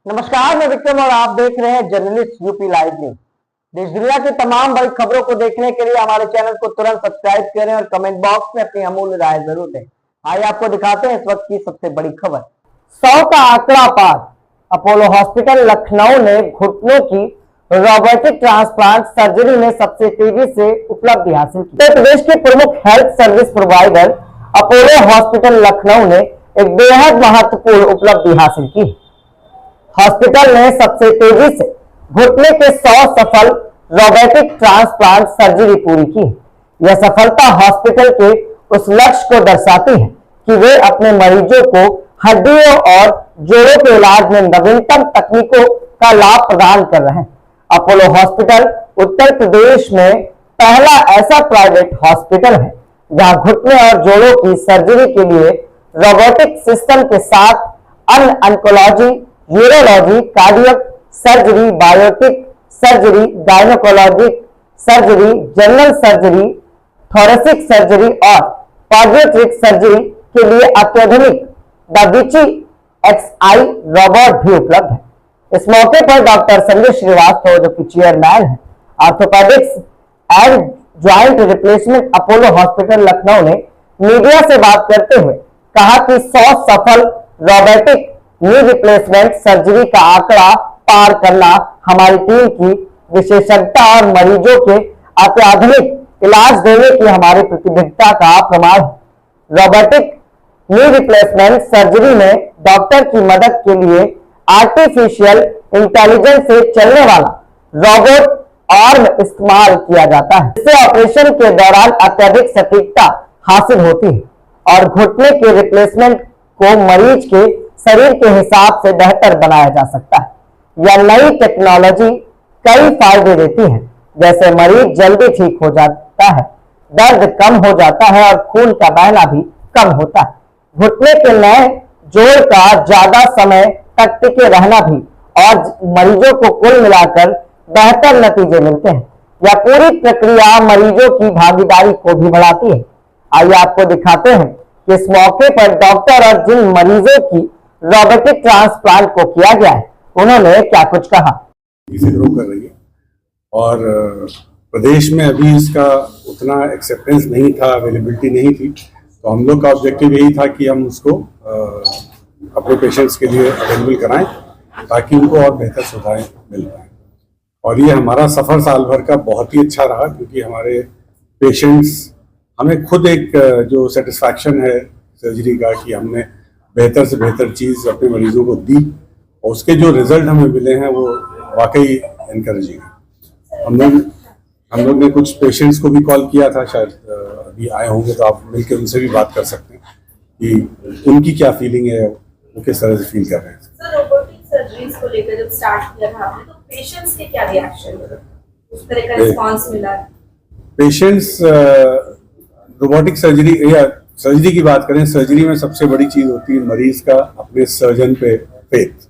नमस्कार, मैं विक्रम और आप देख रहे हैं जर्नलिस्ट यूपी लाइव न्यूज। देश दुनिया की तमाम बड़ी खबरों को देखने के लिए हमारे चैनल को तुरंत सब्सक्राइब करें और कमेंट बॉक्स में अपनी अमूल्य राय जरूर दें। आइए आपको दिखाते हैं इस वक्त की सबसे बड़ी खबर। 100 का आंकड़ा पार। अपोलो हॉस्पिटल लखनऊ ने घुटनों की रोबोटिक ट्रांसप्लांट सर्जरी में सबसे तेजी से उपलब्धि हासिल की। उत्तर प्रदेश के प्रमुख health service provider Apollo hospital Lucknow ने एक बेहद महत्वपूर्ण उपलब्धि हासिल की। हॉस्पिटल ने सबसे तेजी से घुटने के 100 सफल रोबोटिक ट्रांसप्लांट सर्जरी पूरी की। यह सफलता हॉस्पिटल के उस लक्ष्य को दर्शाती है कि वे अपने मरीजों को हड्डियों और जोड़ों के इलाज में नवीनतम तकनीकों का लाभ प्रदान कर रहे हैं। अपोलो हॉस्पिटल उत्तर प्रदेश में पहला ऐसा प्राइवेट हॉस्पिटल है जहां घुटने और जोड़ों की सर्जरी के लिए रोबोटिक सिस्टम के साथ अन्य oncology, urology, cardiac surgery, biotic surgery, gynaecologic surgery, general surgery, thoracic surgery और पॉडियाट्रिक सर्जरी के लिए अत्याधुनिक दा विंची XI रोबोट भी उपलब्ध है। इस मौके पर डॉक्टर संजय श्रीवास्तव, जो कि चेयरमैन है orthopaedics and joint replacement Apollo hospital Lucknow, ने मीडिया से बात करते हुए कहा कि 100 सफल रोबोटिक नी रिप्लेसमेंट सर्जरी का आंकड़ा पार करना हमारी टीम की विशेषज्ञता और मरीजों के अत्याधुनिक इलाज देने की हमारी प्रतिबद्धता का प्रमाण है। रोबोटिक नी रिप्लेसमेंट सर्जरी में डॉक्टर की मदद के लिए आर्टिफिशियल इंटेलिजेंस से चलने वाला रोबोट आर्म इस्तेमाल किया जाता है, जिससे ऑपरेशन के दौरान अत्यधिक सटीकता हासिल होती है और घुटने के रिप्लेसमेंट को मरीज के शरीर के हिसाब से बेहतर बनाया जा सकता है। यह नई टेक्नोलॉजी कई फायदे देती है, जैसे मरीज जल्दी ठीक हो जाता है, दर्द कम हो जाता है और खून का बहना भी कम होता है। घुटने के नए जोड़ का ज्यादा समय तक टिके रहना भी और मरीजों को कुल मिलाकर बेहतर नतीजे मिलते हैं। यह पूरी प्रक्रिया मरीजों की भागीदारी को भी बढ़ाती है। आइए आपको दिखाते हैं कि इस मौके पर डॉक्टर और जिन मरीजों की रोबोटिक ट्रांसप्लांट को किया गया है उन्होंने क्या कुछ कहा। इसे ग्रो कर रही है और प्रदेश में अभी इसका उतना एक्सेप्टेंस नहीं था, अवेलेबिलिटी नहीं थी, तो हम लोग का ऑब्जेक्टिव यही था कि हम उसको अपने पेशेंट्स के लिए अवेलेबल कराएं ताकि उनको और बेहतर सुविधाएं मिल पाएं। और ये हमारा सफ़र साल भर का बहुत ही अच्छा रहा, क्योंकि हमारे पेशेंट्स हमें खुद एक जो सेटिस्फैक्शन है सर्जरी का कि हमने बेहतर से बेहतर चीज़ अपने मरीजों को दी और उसके जो रिजल्ट हमें मिले हैं वो वाकई इनकरेजिंग है। हम लोग ने कुछ पेशेंट्स को भी कॉल किया था, शायद अभी आए होंगे तो आप मिलकर उनसे भी बात कर सकते हैं कि उनकी क्या फीलिंग है, वो किस तरह से फील कर रहे हैं। सर, रोबोटिक सर्जरीज को लेकर जब स्टार्ट किया था आपने, तो पेशेंट्स के क्या रिएक्शन थे, उस तरह का रिस्पांस मिला? पेशेंट्स रोबोटिक सर्जरी या सर्जरी की बात करें, सर्जरी में सबसे बड़ी चीज होती है मरीज का अपने सर्जन पे फेथ।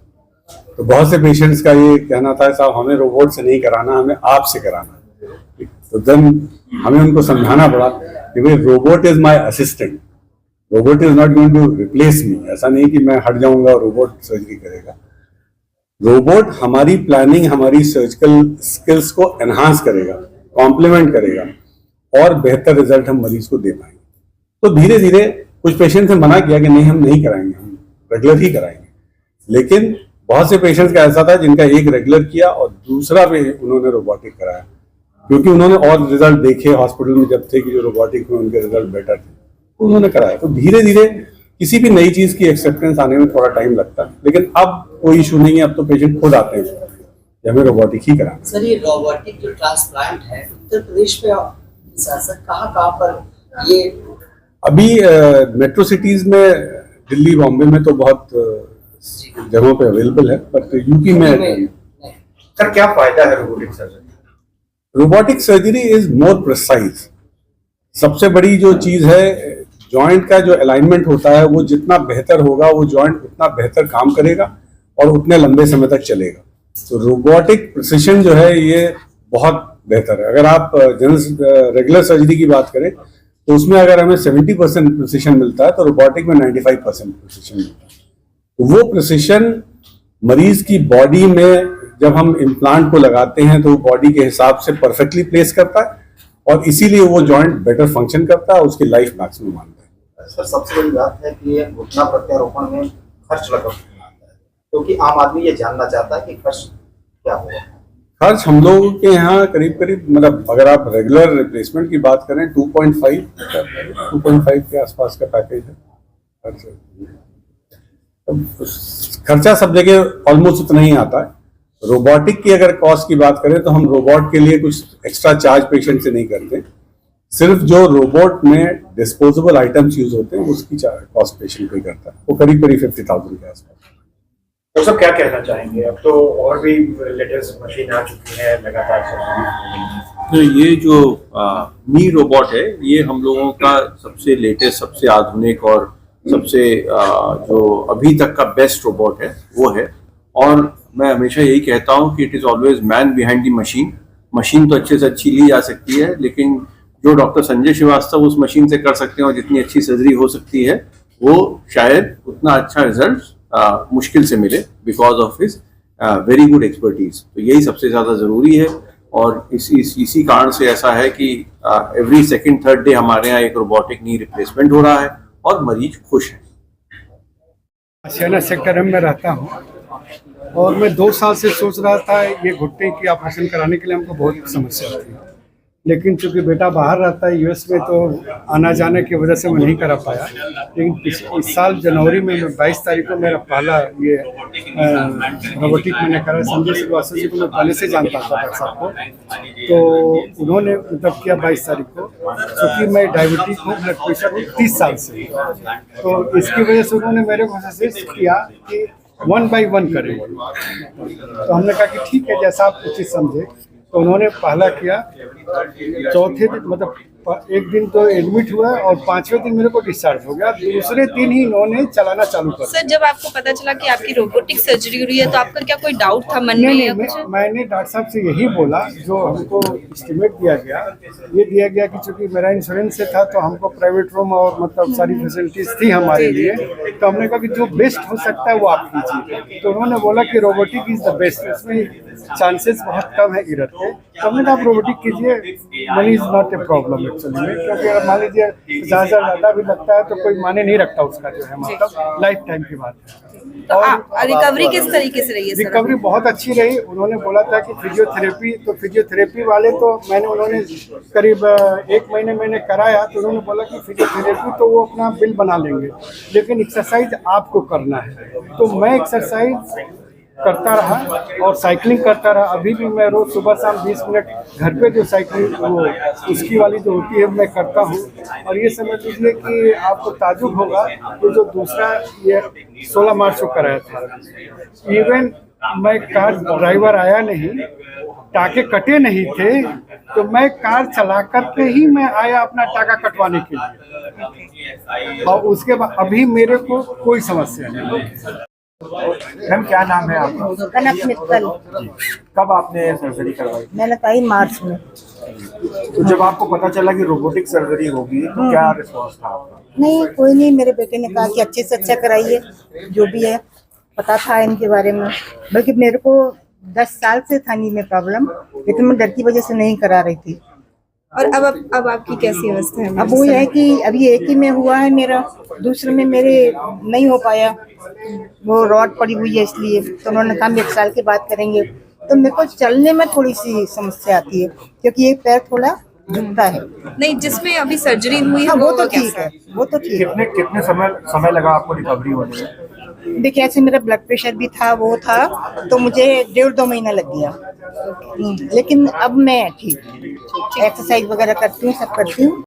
तो बहुत से पेशेंट्स का ये कहना था, साहब हमें रोबोट से नहीं कराना, हमें आपसे कराना। तो देन हमें उनको समझाना पड़ा कि भाई robot is my assistant, robot is not going to replace me. ऐसा नहीं कि मैं हट जाऊंगा और रोबोट सर्जरी करेगा। रोबोट हमारी प्लानिंग, हमारी सर्जिकल स्किल्स को एनहांस करेगा, कॉम्प्लीमेंट करेगा और बेहतर रिजल्ट हम मरीज को दे पाएंगे। तो धीरे धीरे कुछ पेशेंट्स ने मना किया कि नहीं हम नहीं कराएंगे, हम रेगुलर ही कराएंगे, लेकिन बहुत से पेशेंट्स का ऐसा था जिनका एक रेगुलर किया और दूसरा भी उन्होंने रोबोटिक कराया, क्योंकि उन्होंने और रिजल्ट देखे हॉस्पिटल में जब थे कि जो रोबोटिक में उनके रिजल्ट बेटर थे, तो उन्होंने कराया। तो धीरे धीरे किसी भी नई चीज की एक्सेप्टेंस आने में थोड़ा टाइम लगता है, लेकिन अब कोई इशू नहीं है। अब तो पेशेंट खुद आते हैं कि हमें रोबोटिक ही कराना। सर, ये रोबोटिक जो ट्रांसप्लांट है उत्तर प्रदेश में कहाँ पर ये अभी मेट्रो सिटीज में, दिल्ली, बॉम्बे में तो बहुत जगहों पे अवेलेबल है, बट यूपी में सर क्या फायदा है robotic surgery? Robotic surgery is more precise. सबसे बड़ी जो चीज है, जॉइंट का जो अलाइनमेंट होता है वो जितना बेहतर होगा, वो जॉइंट उतना बेहतर काम करेगा और उतने लंबे समय तक चलेगा। तो रोबोटिक प्रिसिशन जो है ये बहुत बेहतर है। अगर आप रेगुलर सर्जरी की बात करें तो उसमें अगर हमें 70% प्रिसिशन मिलता है, तो रोबोटिक में 95% प्रिसिशन मिलता है। तो वो प्रिसिशन मरीज की बॉडी में जब हम इम्प्लांट को लगाते हैं तो वो बॉडी के हिसाब से परफेक्टली प्लेस करता है और इसीलिए वो जॉइंट बेटर फंक्शन करता है, उसकी लाइफ मैक्सिमम आता है। सर सबसे बड़ी बात है कि ये घुटना प्रत्यारोपण में खर्च लगभग कितना आता है, क्योंकि आम आदमी ये जानना चाहता है कि खर्च क्या होगा। खर्च हम लोगों के यहाँ करीब करीब मतलब अगर आप रेगुलर रिप्लेसमेंट की बात करें 2.5 के आसपास का पैकेज है। खर्चा सब जगह ऑलमोस्ट उतना ही आता है। रोबोटिक की अगर कॉस्ट की बात करें तो हम रोबोट के लिए कुछ एक्स्ट्रा चार्ज पेशेंट से नहीं करते, सिर्फ जो रोबोट में डिस्पोजेबल आइटम्स यूज होते हैं उसकी कॉस्ट पेशेंट पे करता है, वो करीब 50,000 के आसपास। तो सब क्या कहना चाहेंगे, अब तो और भी लेटेस्ट मशीन आ चुकी है लगातार। तो ये जो नी रोबोट है ये हम लोगों का सबसे लेटेस्ट, सबसे आधुनिक और सबसे जो अभी तक का बेस्ट रोबोट है वो है। और मैं हमेशा यही कहता हूँ कि it is always man behind the machine. Machine तो अच्छे से अच्छी ली जा सकती है, लेकिन जो डॉक्टर संजय श्रीवास्तव उस मशीन से कर सकते हैं और जितनी अच्छी सर्जरी हो सकती है वो शायद उतना अच्छा रिजल्ट मुश्किल से मिले, because of his very good expertise. तो यही सबसे ज़्यादा ज़रूरी है और इसी कारण से ऐसा है कि एवरी सेकेंड थर्ड डे हमारे यहाँ एक रोबोटिक नी रिप्लेसमेंट हो रहा है और मरीज खुश है। आशियाना सेक्टर में रहता हूँ और मैं 2 साल से सोच रहा था ये घुटने की ऑपरेशन कराने के लिए हमको बहुत समस्या थी, लेकिन चूंकि बेटा बाहर रहता है यूएस में तो आना जाने की वजह से मैं नहीं करा पाया। लेकिन इस साल जनवरी में 22 तारीख को मेरा पहला ये रोबोटिक मैंने करा। संजय श्रीवास्तव जी को मैं पहले से जानता था डॉक्टर साहब को, तो उन्होंने मतलब किया 22 तारीख को। क्योंकि मैं डायबिटिक हूँ, ब्लड प्रेशर हूँ 30 साल से, तो इसकी वजह से उन्होंने मेरे को सजेस्ट किया कि 1 by 1 करें। तो हमने कहा कि ठीक है, जैसा आप उचित समझे। तो उन्होंने पहला किया, चौथे दिन मतलब एक दिन तो एडमिट हुआ और 5वें दिन मेरे को डिस्चार्ज हो गया। दूसरे दिन ही इन्होंने चलाना चालू कर दिया। सर, जब आपको पता चला कि आपकी रोबोटिक सर्जरी हो रही है तो आपका क्या कोई डाउट था मन में? मैंने डॉक्टर साहब से यही बोला, जो हमको एस्टिमेट दिया गया, ये दिया गया कि चूंकि मेरा इंश्योरेंस से था तो हमको प्राइवेट रूम और मतलब सारी फैसिलिटीज थी हमारे लिए। तो हमने कहा कि जो बेस्ट हो सकता है वो आप कीजिए। तो उन्होंने बोला कि रोबोटिक इज द बेस्ट, इसमें चांसेस बहुत कम है इरर के। तो हमने कहा आप रोबोटिक कीजिए, money is not a problem actually में, क्योंकि अगर मान लीजिए 50,000 ज़्यादा भी लगता है तो कोई माने नहीं रखता उसका, जो है मतलब लाइफ टाइम की बात है। तो रिकवरी किस तरीके से रही है? रिकवरी बहुत अच्छी रही। उन्होंने बोला था कि फिजियोथेरेपी, तो फिजियोथेरेपी वाले तो उन्होंने करीब 1 महीने मैंने कराया, तो उन्होंने बोला कि फिजियोथेरेपी तो वो अपना बिल बना लेंगे, लेकिन एक्सरसाइज आपको करना है। तो मैं एक्सरसाइज करता रहा और साइकिलिंग करता रहा। अभी भी मैं रोज सुबह शाम 20 मिनट घर पे जो साइकिलिंग वो उसकी वाली जो होती है मैं करता हूँ। और ये समझ लीजिए कि आपको ताजुब होगा कि जो दूसरा ये 16 मार्च को कराया था, इवन मैं कार ड्राइवर आया नहीं, टाके कटे नहीं थे, तो मैं कार चला करके ही मैं आया अपना टाका कटवाने के लिए। और उसके बाद अभी मेरे को कोई समस्या नहीं। मैम क्या नाम है आपका? कनक मित्तल। कब आपने सर्जरी करवाई? मैंने कही मार्च में। तो जब आपको पता चला कि रोबोटिक सर्जरी होगी तो क्या रिस्पॉन्स था आपका? नहीं, कोई नहीं, मेरे बेटे ने कहा कि अच्छे से अच्छा कराइए, जो भी है पता था इनके बारे में। बल्कि मेरे को 10 साल से था नी में प्रॉब्लम, लेकिन मैं डर की वजह से नहीं करा रही थी। और अब आपकी कैसी अवस्था है? अब वो है कि अभी एक ही में हुआ है मेरा, दूसरे में मेरे नहीं हो पाया, वो रॉड पड़ी हुई है इसलिए। तो उन्होंने कहा 1 साल के बाद करेंगे। तो मेरे को चलने में थोड़ी सी समस्या आती है, क्योंकि एक पैर थोड़ा झुकता है। नहीं, जिसमें अभी सर्जरी हुई है वो तो ठीक है, वो तो ठीक है। कितने समय लगा आपको रिकवरी होने में? देखिए, ऐसे मेरा ब्लड प्रेशर भी था, वो था, तो मुझे 1.5-2 महीना लग गया। लेकिन अब मैं ठीक, एक्सरसाइज वगैरह करती हूँ, सब करती हूँ।